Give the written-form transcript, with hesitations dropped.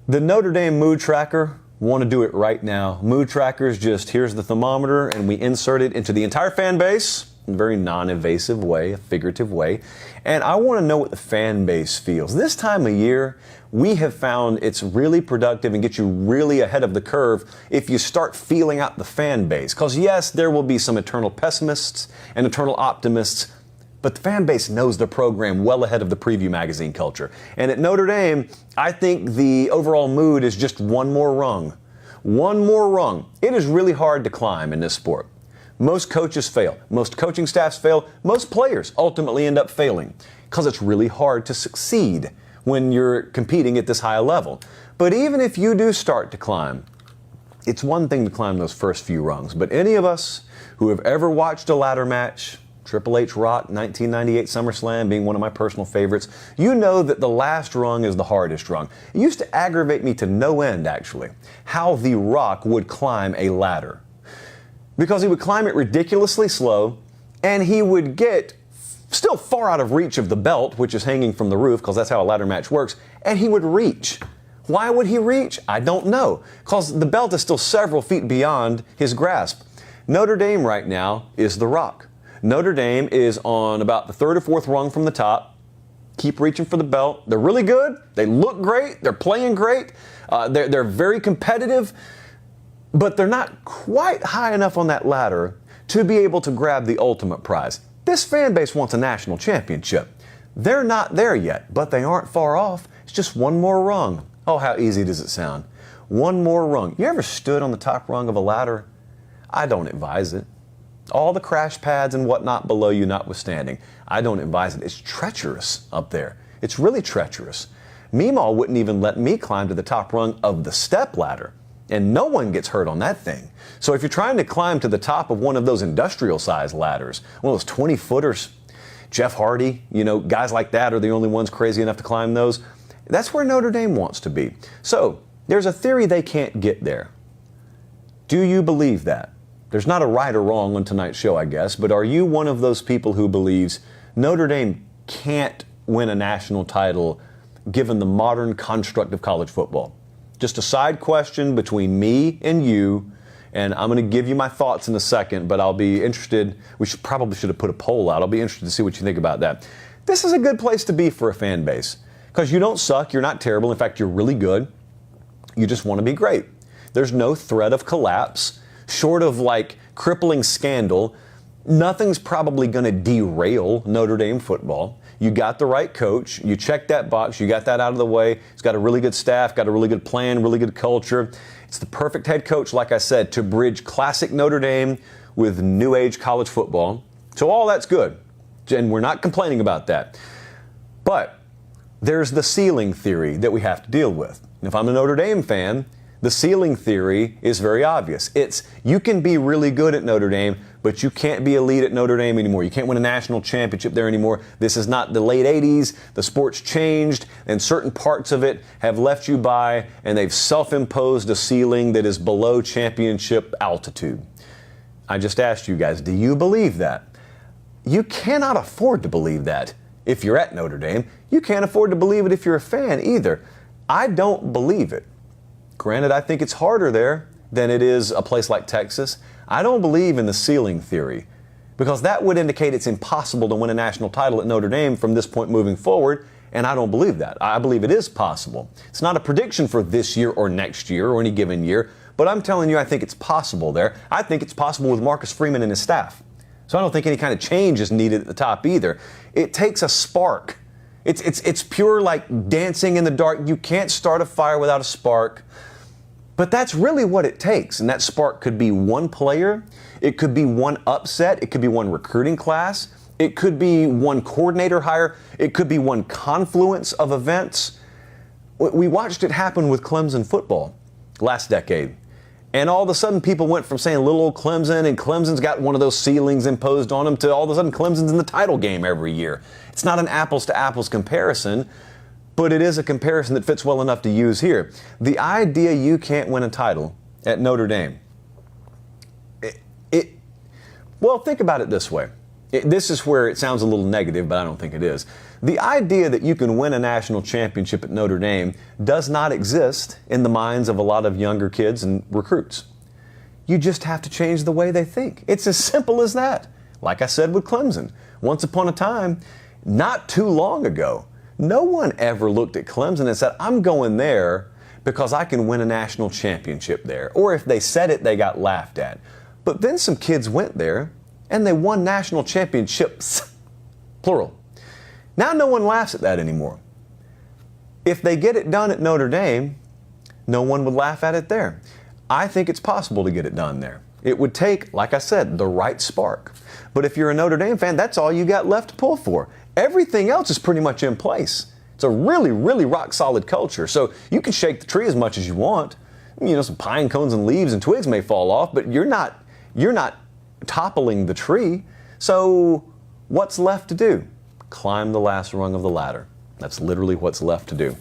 The Notre Dame mood tracker, want to do it right now. Mood trackers, just here's the thermometer and we insert it into the entire fan base in a very non-invasive way, a figurative way. And I want to know what the fan base feels. This time of year, we have found it's really productive and get you really ahead of the curve if you start feeling out the fan base. Because yes, there will be some eternal pessimists and eternal optimists, but the fan base knows the program well ahead of the preview magazine culture. And at Notre Dame, I think the overall mood is just one more rung. One more rung. It is really hard to climb in this sport. Most coaches fail. Most coaching staffs fail. Most players ultimately end up failing because it's really hard to succeed when you're competing at this high a level. But even if you do start to climb, it's one thing to climb those first few rungs. But any of us who have ever watched a ladder match, Triple H Rock 1998 SummerSlam being one of my personal favorites, you know that the last rung is the hardest rung. It used to aggravate me to no end, actually, how The Rock would climb a ladder. Because he would climb it ridiculously slow, and he would get still far out of reach of the belt, which is hanging from the roof, because that's how a ladder match works, and he would reach. Why would he reach? I don't know, because the belt is still several feet beyond his grasp. Notre Dame right now is The Rock. Notre Dame is on about the third or fourth rung from the top. Keep reaching for the belt. They're really good. They look great. They're playing great. They're very competitive, but they're not quite high enough on that ladder to be able to grab the ultimate prize. This fan base wants a national championship. They're not there yet, but they aren't far off. It's just one more rung. Oh, how easy does it sound? One more rung. You ever stood on the top rung of a ladder? I don't advise it. All the crash pads and whatnot below you notwithstanding, I don't advise it. It's treacherous up there. It's really treacherous. Meemaw wouldn't even let me climb to the top rung of the step ladder, and no one gets hurt on that thing. So if you're trying to climb to the top of one of those industrial-sized ladders, one of those 20-footers, Jeff Hardy, guys like that are the only ones crazy enough to climb those. That's where Notre Dame wants to be. So there's a theory they can't get there. Do you believe that? There's not a right or wrong on tonight's show, I guess, but are you one of those people who believes Notre Dame can't win a national title given the modern construct of college football? Just a side question between me and you, and I'm going to give you my thoughts in a second, but I'll be interested. We probably should have put a poll out. I'll be interested to see what you think about that. This is a good place to be for a fan base because you don't suck, you're not terrible. In fact, you're really good. You just want to be great. There's no threat of collapse. Short of crippling scandal, nothing's probably going to derail Notre Dame football. You got the right coach. You checked that box. You got that out of the way. He's got a really good staff, got a really good plan, really good culture. It's the perfect head coach, like I said, to bridge classic Notre Dame with new age college football. So all that's good. And we're not complaining about that. But there's the ceiling theory that we have to deal with. And if I'm a Notre Dame fan, the ceiling theory is very obvious. It's you can be really good at Notre Dame, but you can't be elite at Notre Dame anymore. You can't win a national championship there anymore. This is not the late 80s. The sport's changed, and certain parts of it have left you by, and they've self-imposed a ceiling that is below championship altitude. I just asked you guys, do you believe that? You cannot afford to believe that if you're at Notre Dame. You can't afford to believe it if you're a fan either. I don't believe it. Granted, I think it's harder there than it is a place like Texas. I don't believe in the ceiling theory because that would indicate it's impossible to win a national title at Notre Dame from this point moving forward, and I don't believe that. I believe it is possible. It's not a prediction for this year or next year or any given year, but I'm telling you I think it's possible there. I think it's possible with Marcus Freeman and his staff. So I don't think any kind of change is needed at the top either. It takes a spark. It's pure dancing in the dark. You can't start a fire without a spark. But that's really what it takes. And that spark could be one player. It could be one upset. It could be one recruiting class. It could be one coordinator hire. It could be one confluence of events. We watched it happen with Clemson football last decade. And all of a sudden people went from saying little old Clemson and Clemson's got one of those ceilings imposed on them to all of a sudden Clemson's in the title game every year. It's not an apples to apples comparison, but it is a comparison that fits well enough to use here. The idea you can't win a title at Notre Dame, well, think about it this way. This is where it sounds a little negative, but I don't think it is. The idea that you can win a national championship at Notre Dame does not exist in the minds of a lot of younger kids and recruits. You just have to change the way they think. It's as simple as that. Like I said with Clemson, once upon a time, not too long ago, no one ever looked at Clemson and said, I'm going there because I can win a national championship there. Or if they said it, they got laughed at. But then some kids went there and they won national championships, plural. Now no one laughs at that anymore. If they get it done at Notre Dame, no one would laugh at it there. I think it's possible to get it done there. It would take, like I said, the right spark. But if you're a Notre Dame fan, that's all you got left to pull for. Everything else is pretty much in place. It's a really, really rock solid culture. So you can shake the tree as much as you want. You know, some pine cones and leaves and twigs may fall off, but you're not toppling the tree. So what's left to do? Climb the last rung of the ladder. That's literally what's left to do.